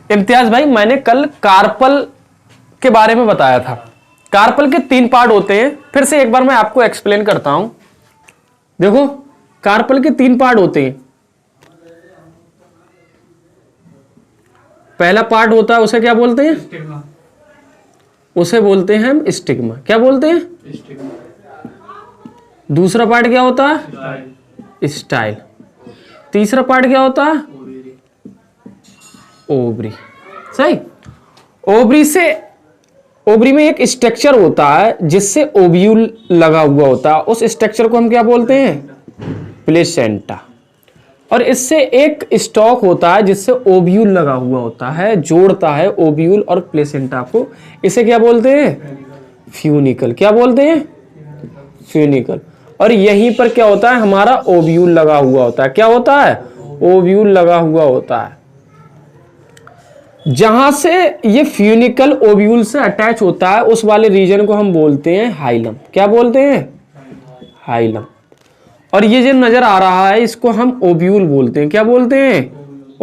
इम्तियाज भाई, मैंने कल कार्पल के बारे में बताया था। कार्पल के 3 पार्ट होते हैं, फिर से एक बार मैं आपको एक्सप्लेन करता हूं। देखो, कार्पल के 3 पार्ट होते हैं। पहला पार्ट होता है, उसे क्या बोलते हैं? स्टिग्मा। उसे बोलते हैं हम स्टिग्मा। क्या बोलते हैं? स्टिग्मा। दूसरा पार्ट क्या होता है? स्टाइल। तीसरा पार्ट क्या होता है? ओवरी। सही। ओवरी में एक स्ट्रक्चर होता है जिससे ओव्यूल लगा हुआ होता है, उस स्ट्रक्चर को हम क्या बोलते हैं? प्लेसेंटा। और इससे एक स्टॉक होता है जिससे ओव्यूल लगा हुआ होता है, जोड़ता है ओव्यूल और प्लेसेंटा को। इसे क्या बोलते हैं? फ्यूनिकल। क्या बोलते हैं? फ्यूनिकल। और यहीं पर क्या होता है? हमारा ओव्यूल लगा हुआ होता है। क्या होता है? ओव्यूल लगा हुआ होता है। जहां से ये फ्यूनिकल ओव्यूल से अटैच होता है, उस वाले रीजन को हम बोलते हैं हाइलम। क्या बोलते हैं? हाइलम। और ये जो नजर आ रहा है, इसको हम ओव्यूल बोलते हैं। क्या बोलते हैं?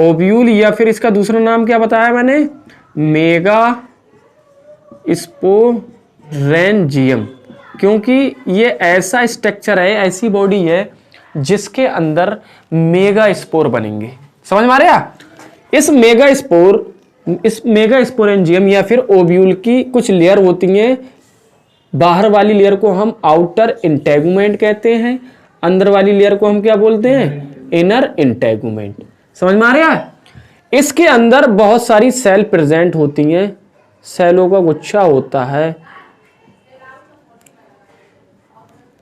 ओव्यूल, या फिर इसका दूसरा नाम क्या बताया मैंने? Mega sporangium. क्योंकि ये ऐसा स्ट्रक्चर है, ऐसी बॉडी है जिसके अंदर मेगा स्पोर बनेंगे। समझ में आ रहा? इस मेगा स्पोरेंजियम या फिर ओव्यूल की कुछ लेयर होती हैं। बाहर वाली लेयर को हम आउटर इंटेगुमेंट कहते हैं, अंदर वाली लेयर को हम क्या बोलते हैं? Inner integument. समझ में आ रहा है? इसके अंदर बहुत सारी सेल प्रेजेंट होती हैं, सेलों का गुच्छा होता है,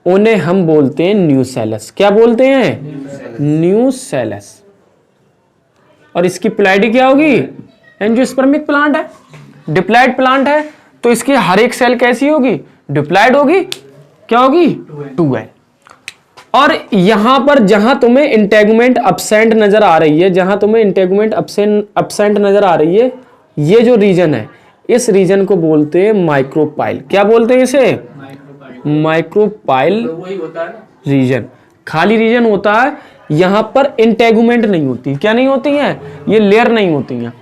उन्हें हम बोलते हैं न्यूसेलस। क्या बोलते हैं? न्यूसेलस। और इसकी प्लैडी क्या होगी? एंजियोस्पर्मिक प्लांट है, डिप्लॉयड प्लांट है, तो इसकी हर एक सेल कैसी होगी? डिप्लॉयड होगी। क्या होगी? 2n। और यहां पर जहां तुम्हें इंटेगुमेंट अब्सेंट नजर आ रही है, जहां तुम्हें इंटेगुमेंट अब्सेंट नजर आ रही है, ये जो रीजन है, इस रीजन को बोलते हैं माइक्रोपाइल। क्या बोलते हैं इसे? Micropyle reason. खाली रीजन होता है, यहां पर इंटेगुमेंट नहीं होती। क्या नहीं होती है? ये लेयर नहीं होती है।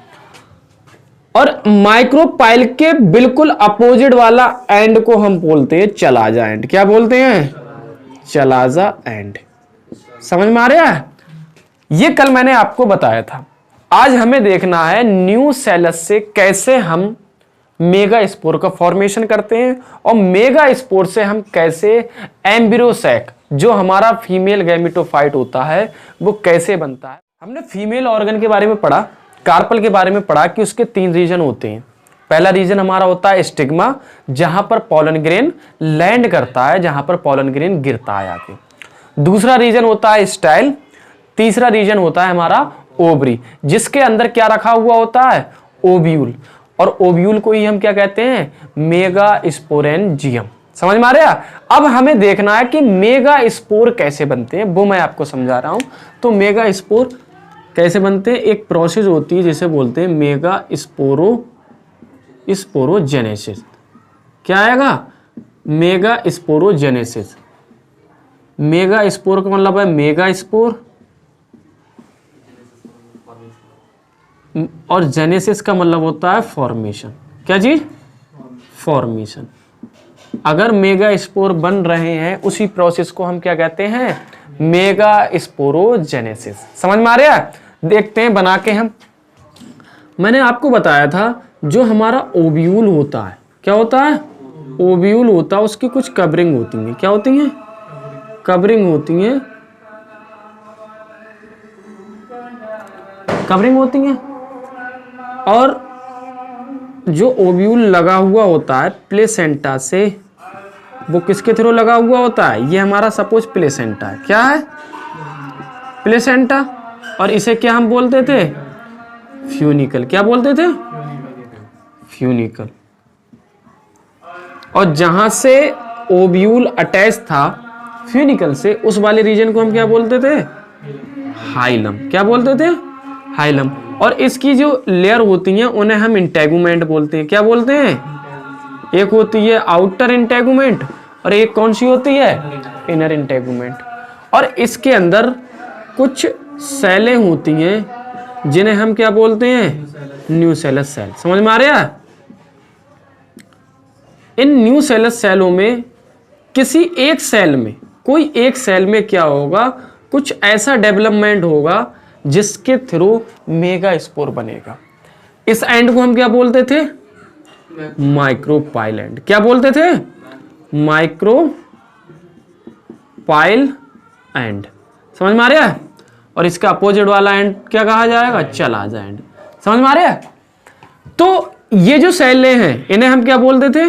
और माइक्रोपाइल के बिल्कुल अपोजिट वाला एंड को हम बोलते हैं चलाजा एंड। क्या बोलते हैं? Chalaza and. समझ में आ रहा है? ये कल मैंने आपको बताया था। आज हमें देखना है न्यूसेलस से कैसे हम मेगा स्पोर का फॉर्मेशन करते हैं, और मेगा स्पोर से हम कैसे एम्ब्रियोसैक, जो हमारा फीमेल गैमेटोफाइट होता है, वो कैसे बनता है। हमने फीमेल ऑर्गन के बारे में पढ़ा, कार्पल के बारे में पढ़ा कि उसके 3 रीजन होते हैं। पहला रीजन हमारा होता है स्टिग्मा, जहां पर पॉलन ग्रेन लैंड करता है, जहां पर पॉलन ग्रेन गिरता है आके। दूसरा रीजन होता है स्टाइल। तीसरा रीजन होता है हमारा ओवरी, जिसके अंदर क्या रखा हुआ होता है? ओव्यूल। और ओव्यूल को ही हम क्या कहते हैं? Mega sporangium. समझ में आ रहा है? अब हमें देखना है कि मेगा स्पोर कैसे बनते हैं, वो मैं आपको समझा रहा हूं। तो मेगा स्पोर कैसे बनते हैं? एक प्रोसेस होती है जिसे बोलते हैं मेगा स्पोरोजेनेसिस। क्या आएगा? Mega sporogenesis. मेगा स्पोर का मतलब है मेगा स्पोर, और जेनेसिस का मतलब होता है फॉर्मेशन। क्या चीज? फॉर्मेशन। अगर मेगा स्पोर बन रहे हैं, उसी प्रोसेस को हम क्या कहते हैं? Mega sporogenesis. समझ में आ रहा है? देखते हैं बना के हम। मैंने आपको बताया था जो हमारा ओव्यूल होता है, क्या होता है? ओव्यूल होता है, उसकी कुछ कवरिंग होती है। क्या होती है? कवरिंग होती है, कवरिंग होती है। और जो ओव्यूल लगा हुआ होता है प्लेसेंटा से, वो किसके थ्रू लगा हुआ होता है? ये हमारा सपोज प्लेसेंटा है। क्या है? प्लेसेंटा। और इसे क्या हम बोलते थे? फ्यूनिकल। क्या बोलते थे? फ्यूनिकल। और जहां से ओव्यूल अटैच था फ्यूनिकल से, उस वाले रीजन को हम क्या बोलते थे? हाइलम। क्या बोलते थे? हाइलम। और इसकी जो लेयर होती हैं उन्हें हम इंटेगुमेंट बोलते हैं। क्या बोलते हैं? एक होती है आउटर इंटेगुमेंट, और एक कौन सी होती है? Inner integument. और इसके अंदर कुछ सेलें होती हैं जिन्हें हम क्या बोलते हैं, न्यूसेलस सेल। समझ में आ रहा है? इन न्यूसेलस सेलों में किसी एक सेल में, कोई एक सेल में क्या होगा, कुछ ऐसा डेवलपमेंट होगा जिसके थ्रू मेगा स्पोर बनेगा। इस एंड को हम क्या बोलते थे, माइक्रोपाइल एंड। क्या बोलते थे, माइक्रोपाइल एंड। समझ में आ रहा है? और इसका अपोजिट वाला एंड क्या कहा जाएगा, चलाज़ एंड। समझ में आ रहा है? तो ये जो सेलें हैं इन्हें हम क्या बोलते थे,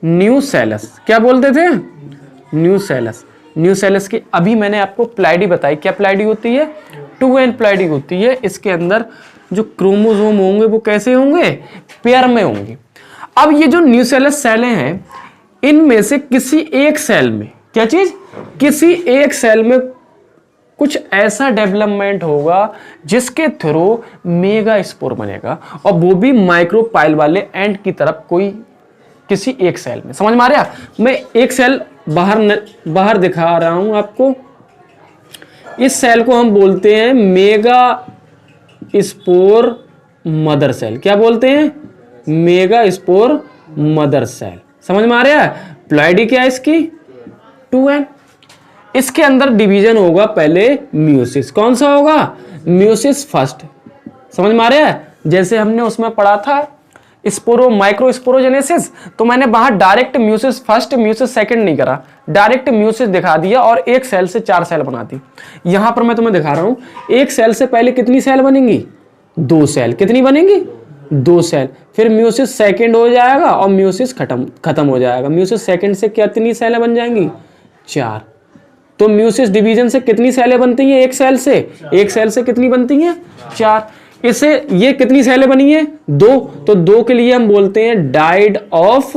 न्यूसेलस। क्या बोलते थे, न्यूसेलस। न्यूसेलस की अभी मैंने आपको प्लाइडी बताई। क्या प्लाइडी होती है, 2n प्लाइडी होती है। इसके अंदर जो क्रोमोसोम होंगे वो कैसे होंगे, पेयर में होंगे। अब ये जो न्यूसेलस सेलें हैं, इनमें से किसी एक सेल में, क्या चीज, किसी एक सेल में कुछ ऐसा डेवलपमेंट होगा जिसके थ्रू मेगा स्पोर बनेगा, और वो भी माइक्रोपाइल वाले एंड की तरफ, कोई किसी एक सेल में। समझ में आ रहा? मैं एक सेल बाहर दिखा रहा हूं आपको। इस सेल को हम बोलते हैं मेगा स्पोर मदर सेल। क्या बोलते हैं, मेगा स्पोर मदर सेल। समझ में आ रहा है? प्लाइडी क्या है इसकी, 2n। इसके अंदर डिवीजन होगा पहले म्यूसिस। कौन सा होगा, म्यूसिस फर्स्ट। समझ में आ रहा है? जैसे हमने उसमें पढ़ा था माइक्रो स्पोरोजेनेसिस, तो मैंने बाहर direct meiosis first meiosis second नहीं करा, डायरेक्ट म्यूसिस दिखा दिया और एक सेल से 4 सेल बना दी। यहां पर मैं तुम्हें दिखा रहा हूं, एक सेल से पहले कितनी सेल बनेंगी, 2 सेल। कितनी बनेंगी, 2 सेल। फिर म्यूसिस सेकंड हो जाएगा और म्यूसिस खत्म हो जाएगा। म्यूसिस सेकंड से कितनी सेलें बन जाएंगी, 4। तो म्यूसिस डिवीजन से कितनी सेलें बनती हैं, एक सेल से, एक सेल से कितनी बनती हैं, 4। इससे ये कितनी सेलें बनी है, 2। तो 2 के लिए हम बोलते हैं डाइड ऑफ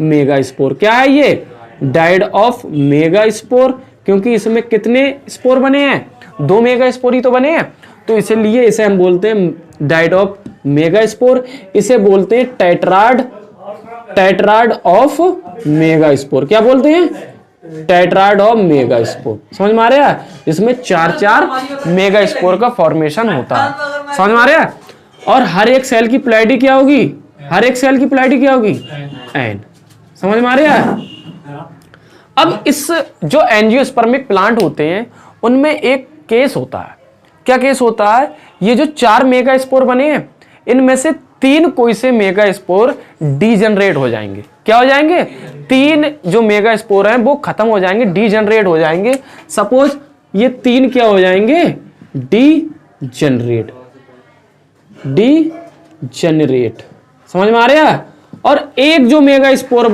मेगा स्पोर। क्या है ये, डाइड ऑफ मेगा स्पोर, क्योंकि इसमें कितने स्पोर बने हैं, 2 मेगा स्पोर ही तो बने हैं। तो इसलिए इसे हम बोलते हैं डाइड ऑफ मेगा स्पोर। इसे बोलते हैं टेट्राड ऑफ मेगा स्पोर। क्या बोलते हैं, टेट्राड ऑफ मेगा स्पोर। समझ में आ रहा है? इसमें 4 मेगा स्पोर का फॉर्मेशन होता है। समझ में आ रहा है? और हर एक सेल की प्लाइडी क्या होगी, हर एक सेल की प्लाइडी क्या होगी, एन। समझ में आ रहा है? अब इस जो एंजियोस्पर्मिक प्लांट होते हैं उनमें एक केस होता है। क्या केस होता है, ये जो 4 मेगा स्पोर बने हैं इनमें से 3 कोई से मेगा स्पोर डीजनरेट हो जाएंगे। क्या हो जाएंगे, 3 जो मेगा स्पोर हैं वो खत्म हो जाएंगे, डीजनरेट हो जाएंगे। सपोज ये 3 क्या हो जाएंगे, डीजनरेट। समझ में आ रहा है? और एक जो मेगा स्पोर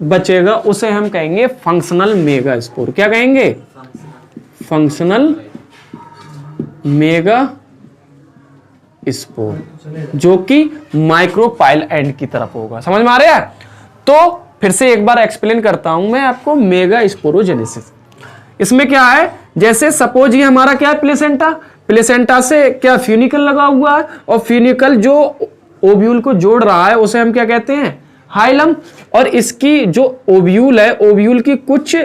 बचेगा उसे हम कहेंगे फंक्शनल मेगा स्पोर। क्या कहेंगे, फंक्शनल मेगा स्पोर, जो कि माइक्रोपाइल एंड की तरफ होगा। समझ में आ रहा है? तो फिर से एक बार एक्सप्लेन करता हूं मैं आपको मेगा स्पोरोजेनेसिस। इसमें क्या है, जैसे सपोज ये हमारा क्या है, प्लेसेंटा। प्लेसेंटा से क्या फ्यूनिकल लगा हुआ है, और फ्यूनिकल जो ओव्यूल को जोड़ रहा है उसे हम क्या कहते हैं, हाइलम। और इसकी जो ओव्यूल है, ओव्यूल की कुछ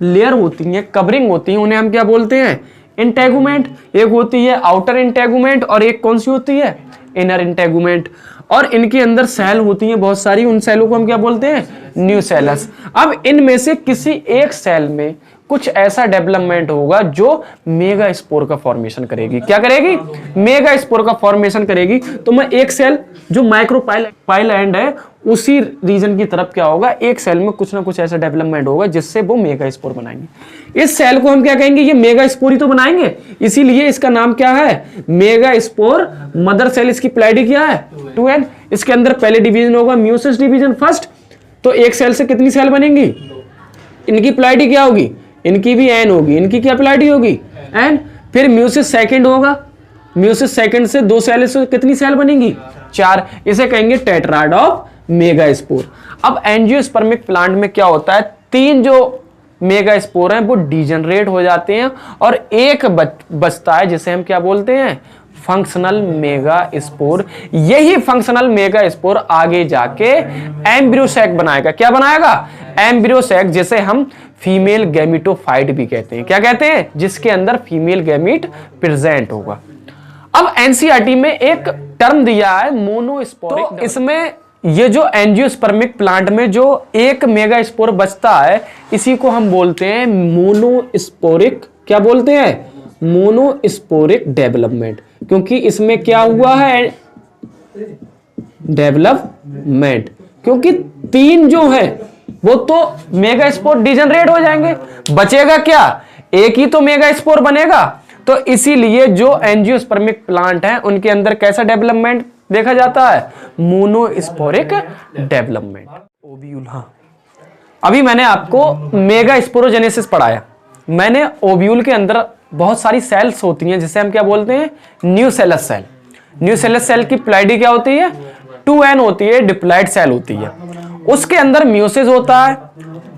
लेयर होती है, कवरिंग होती है, उन्हें हम क्या बोलते हैं, इंटेगुमेंट। एक होती है आउटर इंटेगुमेंट और एक कौन सी होती है, इनर इंटेगुमेंट। और इनके अंदर सेल होती हैं बहुत सारी, उन सेलों को हम क्या बोलते हैं, न्यूसेलस। अब इनमें से किसी एक सेल में कुछ ऐसा डेवलपमेंट होगा जो मेगा स्पोर का फॉर्मेशन करेगी। क्या करेगी, मेगा स्पोर का फॉर्मेशन करेगी। तो मैं एक सेल जो माइक्रोपाइल एंड है उसी रीजन की तरफ क्या होगा, एक सेल में कुछ ना कुछ ऐसा डेवलपमेंट होगा जिससे वो मेगा स्पोर बनाएंगे। इस सेल को हम क्या कहेंगे, ये मेगा स्पोर ही तो बनाएंगे, इसीलिए इसका नाम क्या है, मेगा स्पोर मदर सेल। इसकी प्लाइडी क्या है, 2n। इसके अंदर पहले डिवीजन होगा म्यूसिस डिवीजन फर्स्ट। तो एक सेल से कितनी सेल बनेंगी, इनकी प्लाइडी क्या होगी, इनकी भी n होगी। इनकी क्या प्लाइडी होगी, n। फिर म्यूसिस सेकंड होगा, म्यूसिस सेकंड से 2 सेल से कितनी सेल बनेंगी, 4। इसे कहेंगे टेट्राड ऑफ मेगा स्पोर। अब एंजियोस्पर्मिक प्लांट में क्या होता है, 3 जो मेगा स्पोर हैं वो डीजनरेट हो जाते हैं और एक बचता है जिसे हम क्या बोलते हैं, फंक्शनल मेगा स्पोर। यही फंक्शनल मेगा स्पोर आगे जाके एम्ब्रियोसैक बनाएगा। क्या बनाएगा, एम्ब्रियोसैक, जिसे हम फीमेल गैमिटोफाइट भी कहते हैं। क्या कहते हैं, जिसके अंदर फीमेल गैमिट प्रेजेंट होगा। अब एनसीईआरटी में एक टर्म दिया है मोनोस्पोरिक, तो इसमें ये जो एंजियोस्पर्मिक प्लांट में जो एक मेगा स्पोर बचता है, इसी को हम बोलते हैं मोनोस्पोरिक, क्या बोलते हैं, मोनोस्पोरिक डेवलपमेंट। क्योंकि इसमें क्या हुआ है, डेवलपमेंट, क्योंकि 3 जो है वो तो मेगा स्पोर डिजनरेट हो जाएंगे, बचेगा क्या, एक ही तो मेगा स्पोर बनेगा। तो इसीलिए जो एंजियोस्पर्मिक प्लांट हैं उनके अंदर कैसा डेवलपमेंट देखा जाता है, मोनोस्पोरिक डेवलपमेंट। ओव्यूल, हाँ, अभी मैंने आपको मेगा स्पोरोजेनेसिस पढ़ाया। मैंने ओव्यूल के अंदर बहुत सारी सेल्स होती हैं जिसे हम क्या बोलते हैं, न्यूसेलस सेल। न्यूसेलस सेल की प्लाइडी क्या होती है, 2n होती है, डिप्लॉइड सेल होती है। उसके अंदर म्यूसिस होता है,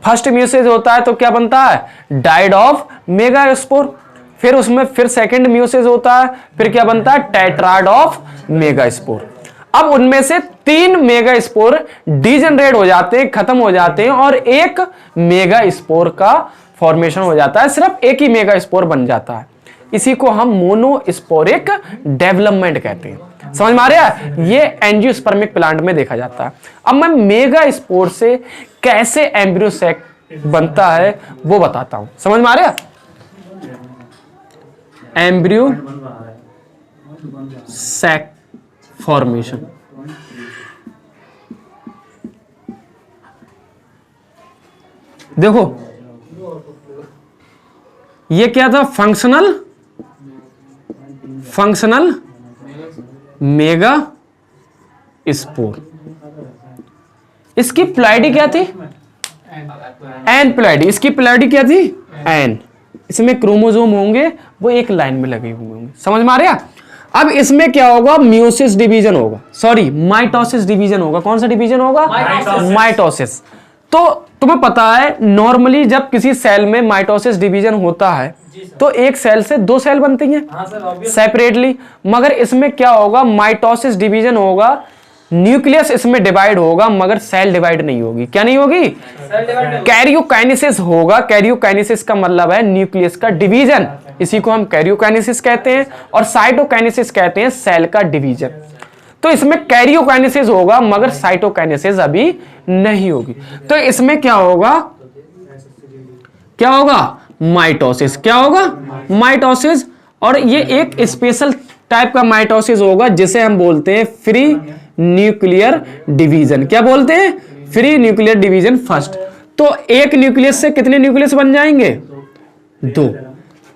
फर्स्ट म्यूसिस होता है तो क्या बनता है, डाइड ऑफ मेगा स्पोर। फिर उसमें फिर सेकंड म्यूसिस होता है, फिर क्या बनता है, टेट्राड ऑफ मेगा स्पोर। अब उनमें से 3 मेगा स्पोर डिजनरेट हो जाते हैं, खत्म हो जाते हैं, और एक मेगा स्पोर का फॉर्मेशन हो जाता है, सिर्फ एक ही मेगा स्पोर बन जाता है। इसी को हम मोनोस्पोरिक डेवलपमेंट कहते हैं। समझ में आ रहा है, ये एंजियोस्पर्मिक प्लांट में देखा जाता है। अब मैं मेगा स्पोर से कैसे एम्ब्रियो सैक बनता है वो बताता हूं, समझ में आ रहा है। एम्ब्रियो सैक फॉर्मेशन, देखो ये क्या था, फंक्शनल मेगा स्पोर। इसकी प्लाइडी क्या थी, एन प्लाइडी। इसकी प्लाइडी क्या थी, एन। इसमें क्रोमोसोम होंगे वो एक लाइन में लगे हुए होंगे, समझ में आ रहा है। अब इसमें क्या होगा, म्यूसिस डिवीजन होगा, सॉरी माइटोसिस डिवीजन होगा। कौन सा डिवीजन होगा, माइटोसिस। तो तुम्हें पता है नॉर्मली जब किसी सेल में माइटोसिस डिवीजन होता है तो एक सेल से 2 सेल बनती हैं सेपरेटली, मगर इसमें क्या होगा, माइटोसिस डिवीजन होगा, न्यूक्लियस इसमें डिवाइड होगा मगर सेल डिवाइड नहीं होगी। क्या नहीं होगी, कैरियोकाइनेसिस होगा। कैरियोकाइनेसिस का मतलब है न्यूक्लियस का डिवीजन, इसी को हम कैरियोकाइनेसिस कहते हैं, और साइटोकाइनेसिस कहते हैं सेल का डिवीजन। तो इसमें कैरियोकाइनेसिस होगा मगर साइटोकाइनेसिस अभी नहीं होगी। तो इसमें क्या होगा, क्या होगा, माइटोसिस। क्या होगा, माइटोसिस। और ये एक स्पेशल टाइप का माइटोसिस होगा जिसे हम बोलते हैं फ्री न्यूक्लियर डिवीजन। क्या बोलते हैं, फ्री न्यूक्लियर डिवीजन फर्स्ट। तो एक न्यूक्लियस से कितने न्यूक्लियस बन जाएंगे, 2।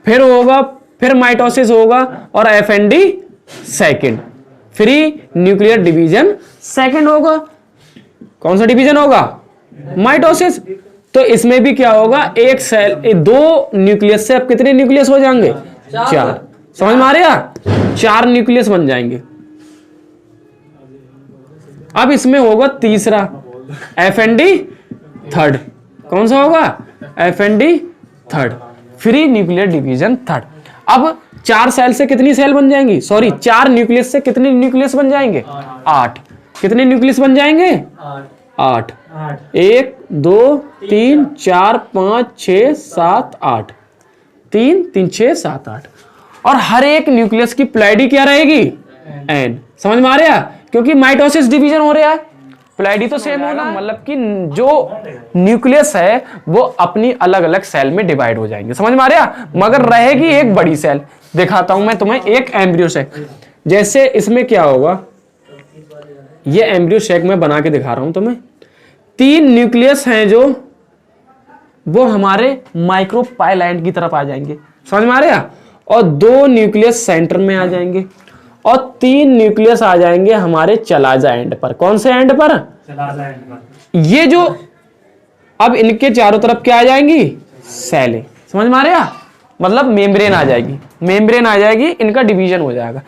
फिर होगा, फिर माइटोसिस होगा, और FND second, free nuclear division second होगा। कौन सा डिवीजन होगा, माइटोसिस। तो इसमें भी क्या होगा, एक सेल 2 न्यूक्लियस से अब कितने न्यूक्लियस हो जाएंगे, 4। समझ में आ रहा है, 4 न्यूक्लियस बन जाएंगे। अब इसमें होगा तीसरा, एफएनडी थर्ड। कौन सा होगा, FND third, free nuclear division third. अब 4 सेल से कितनी सेल बन जाएंगी, सॉरी 4 न्यूक्लियस से कितने न्यूक्लियस बन जाएंगे, 8। कितने न्यूक्लियस बन जाएंगे, 8। 1 2 3 4 5 6 7 8, 3 3 6 7 8। और हर एक न्यूक्लियस की प्लाइडी क्या रहेगी, एन। समझ में आ रहा है, क्योंकि माइटोसिस डिवीजन हो रहा है, प्लाइडी तो सेम होना, मतलब कि जो न्यूक्लियस है वो अपनी अलग अलग सेल में डिवाइड हो जाएंगे। समझ में आ रहा, मगर रहेगी एक बड़ी सेल। दिखाता हूं मैं तुम्हें एक एम्ब्रियो सैक। जैसे इसमें क्या होगा, ये एम्ब्रियो सैक में बना के दिखा रहा हूं तुम्हें। 3 न्यूक्लियस हैं जो वो हमारे माइक्रोपाइलैंड की तरफ आ जाएंगे, समझ में आ रहा, और 2 न्यूक्लियस सेंटर में आ जाएंगे, और 3 न्यूक्लियस आ जाएंगे हमारे चलाजा एंड पर। कौन से एंड पर, चलाजा एंड पर। ये जो अब इनके चारों तरफ क्या आ जाएंगी, सेलें। समझ में आ रहा, मतलब मेम्ब्रेन आ जाएगी, मेम्ब्रेन आ जाएगी, इनका डिवीजन हो जाएगा।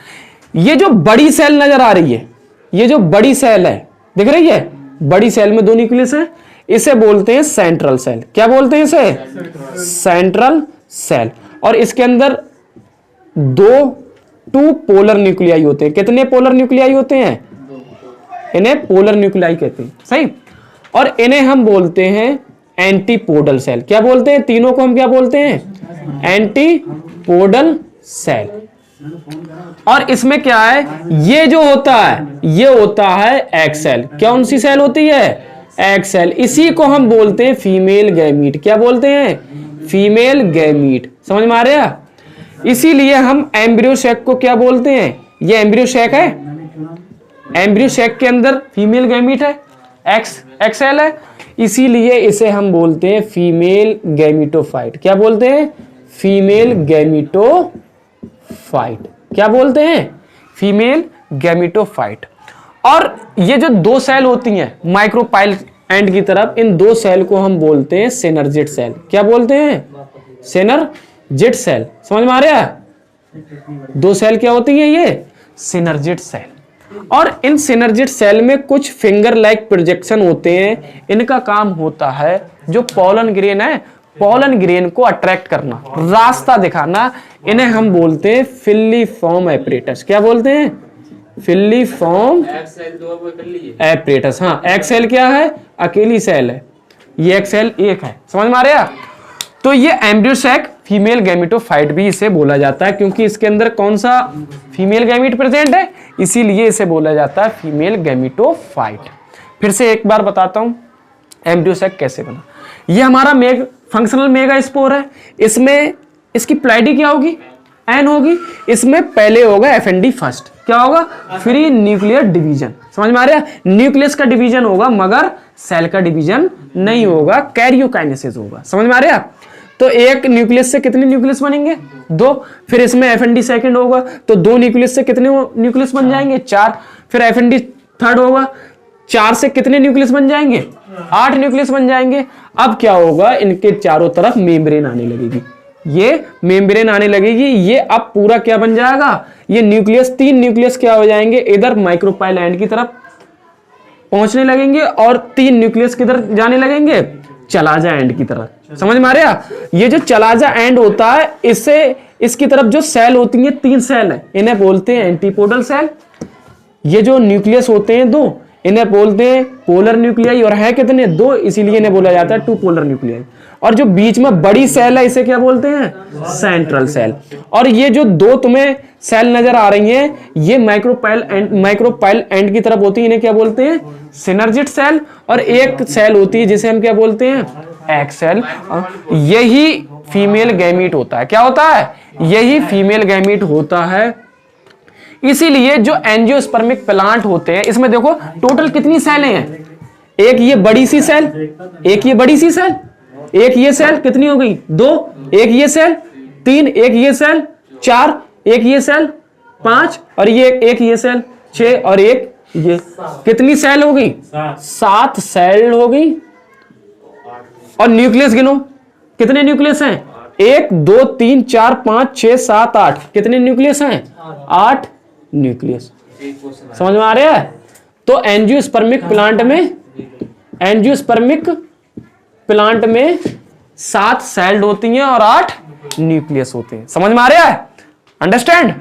ये जो बड़ी सेल नजर आ रही है, ये जो बड़ी सेल है दिख रही है, बड़ी सेल में 2 न्यूक्लियस है, इसे बोलते हैं सेंट्रल सेल। क्या बोलते हैं इसे, सेंट्रल सेल। और इसके अंदर 2 पोलर न्यूक्लियाई होते हैं। कितने पोलर न्यूक्लियाई होते हैं, इन्हें पोलर न्यूक्लियाई कहते हैं, सही। और इन्हें हम बोलते हैं एंटीपोडल सेल। क्या बोलते हैं, तीनों को हम क्या बोलते हैं, एंटीपोडल सेल। और इसमें क्या है, ये जो होता है ये होता है एग सेल। कौन सी सेल होती है, एग सेल। इसी को हम बोलते हैं फीमेल गैमीट। क्या बोलते हैं, फीमेल गैमीट। समझ में आ रहा। इसीलिए हम एम्ब्रियो सैक को क्या बोलते हैं, ये एम्ब्रियो सैक है, एम्ब्रियो सैक के अंदर फीमेल गैमीट है, एक्स सेल है, इसीलिए इसे हम बोलते हैं फीमेल गैमीटोफाइट। क्या बोलते हैं, फीमेल गैमीटोफाइट। क्या बोलते हैं, फीमेल गैमीटोफाइट। और ये जो दो सेल होती हैं माइक्रोपाइल एंड की तरफ, इन दो सेल को हम बोलते हैं सिनर्जिड सेल। क्या बोलते हैं, सिनर्जिड सेल। समझ में आ रहा है, दो सेल क्या होती हैं, ये सिनर्जिड सेल। और इन सिनर्जिड सेल में कुछ फिंगर लाइक प्रोजेक्शन होते हैं। इनका काम होता है जो पोलन ग्रेन है, पोलन ग्रेन को अट्रैक्ट करना, रास्ता दिखाना। इन्हें हम बोलते हैं फिलिफॉर्म एपरेटस। क्या बोलते हैं, फिलिफॉर्म एपरेटस। हाँ, एक सेल क्या है, अकेली सेल है, ये एक सेल एक है। समझ में आ रहा। तो ये एम्ब्रियो सैक फीमेल गैमीटोफाइट भी इसे बोला जाता है, क्योंकि इसके अंदर कौन सा फीमेल गैमीट प्रेजेंट है, इसीलिए इसे बोला जाता है फीमेल गैमीटोफाइट। फिर से एक बार बताता हूं एम्ब्रियो सैक कैसे बना। ये हमारा फंक्शनल मेगा स्पोर है। इसमें इसकी प्लाइडी क्या होगी, एन होगी। इसमें पहले होगा एफएनडी फर्स्ट। क्या होगा, फ्री न्यूक्लियर डिवीजन। समझ में आ रहा है, न्यूक्लियस का डिवीजन होगा मगर सेल का डिवीजन नहीं होगा, कैरियोकाइनेसिस होगा। समझ में आ रहा है। तो एक न्यूक्लियस से कितने न्यूक्लियस बनेंगे, दो। फिर इसमें एफएनडी सेकंड होगा तो दो न्यूक्लियस से कितने न्यूक्लियस बन जाएंगे, चार। फिर एफएनडी थर्ड होगा, चार से कितने न्यूक्लियस बन जाएंगे, 8 न्यूक्लियस बन जाएंगे। अब क्या होगा, इनके चारों तरफ मेम्ब्रेन आने लगेगी, ये मेम्ब्रेन आने लगेगी। ये अब पूरा क्या बन जाएगा, ये न्यूक्लियस, 3 न्यूक्लियस क्या हो जाएंगे, इधर माइक्रोपाइल एंड की तरफ पहुंचने लगेंगे और 3 न्यूक्लियस किधर जाने लगेंगे, चलाजा एंड की तरफ। समझ में आ रहा। ये जो चलाजा एंड होता है, इससे इसकी तरफ जो सेल होती है, 3 सेल है, इन्हें बोलते हैं एंटीपोडल सेल। ये जो न्यूक्लियस होते हैं 2, इन्हें बोलते हैं पोलर न्यूक्लियाई। और है कितने, 2, इसीलिए इन्हें बोला जाता है 2 पोलर न्यूक्लियाई। और जो बीच में बड़ी सेल है, इसे क्या बोलते हैं, सेंट्रल सेल। और ये जो 2 तुम्हें सेल नजर आ रही हैं, ये माइक्रोपाइल एंड की तरफ होती है, इन्हें क्या बोलते हैं, सिनर्जिड सेल। और एक सेल होती है जिसे हम क्या बोलते हैं, एग सेल। यही फीमेल गैमीट होता है। क्या होता है, यही फीमेल गैमीट होता है। इसीलिए जो एंजियोस्पर्मिक प्लांट होते हैं, इसमें देखो टोटल कितनी सेलें हैं, एक ये बड़ी सी सेल, एक ये बड़ी सी सेल, एक ये सेल, कितनी हो गई, 2, एक ये सेल 3, एक ये सेल 4, एक ये सेल 5, और ये एक ये सेल 6, और एक ये, कितनी सेल हो गई, 7 सेल हो गई। और न्यूक्लियस गिनो, कितने न्यूक्लियस हैं, 1 2 3 4 5 6 7 8, कितने न्यूक्लियस हैं, 8 न्यूक्लियस। समझ में आ रहा है। तो एंजियोस्पर्मिक प्लांट में 7 सेल्ड होती हैं और 8 न्यूक्लियस होते हैं। समझ में आ रहा है, अंडरस्टैंड।